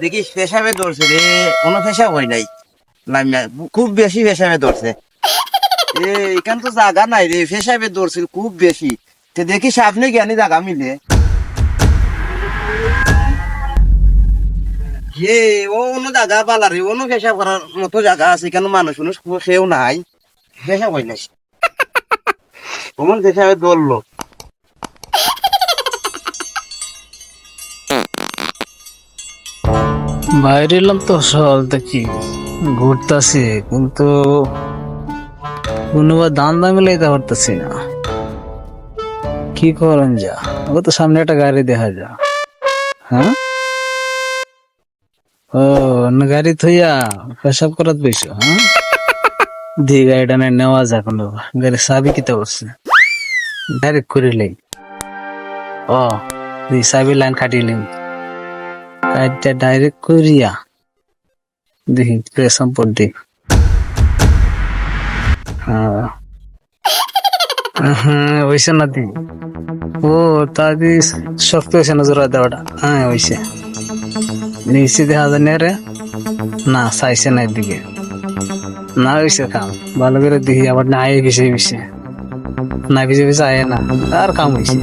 দেখি পেশাবে ধরছে রে, কোনো পেশা হয় নাই। নামিয়া খুব বেশি পেশাবে ধরছে। এখান তো জায়গা নাই রে, পেশাবে ধরছে খুব বেশি। তে দেখি সামনে জ্ঞানী জায়গা মিলে। হে, ও অন্য জায়গা পালা রে, অন্য পেশাব করার মতো জায়গা আছে, কেন মানুষ মানুষ সেও নাই, পেশাব হয় নাই। অমন পেশাবে ধরলো। বাইরে এলাম তো সব দেখি ঘুরতাছি, কিন্তু কোনোবার দাম দাম মিলাইতে পারতেছি না। কি করেন যা, ও তো সামনে একটা গাড়ি দেখা যা। হ্যাঁ, ও অন্য গাড়ি থইয়া পেশাব করাত বইছো? হ্যাঁ, দি গাড়িটা নেওয়া যাক, কোনো গাড়ির চাবি কিতা করছে ডাইরেক্ট করিলেই। ও দি চাবি লাইন কাটিলেন, গাড়িটা ডাইরেক্ট করিয়া দেখি সম্পদ দি। হ্যাঁ হ্যাঁ, হয়েছে না দি। ও তা দি শক্ত হয়েছে না জোড়া দেওয়াটা? হ্যাঁ হয়েছে। নিচে দেখা যায় না রে, না চাইছে না এদিকে, না হয়েছে কাম। ভালো করে দেখি আবার না আয়ে পিছিয়ে পিছিয়ে, না পিছিয়ে পিছিয়ে আয়ে না, আর কাম হয়েছে।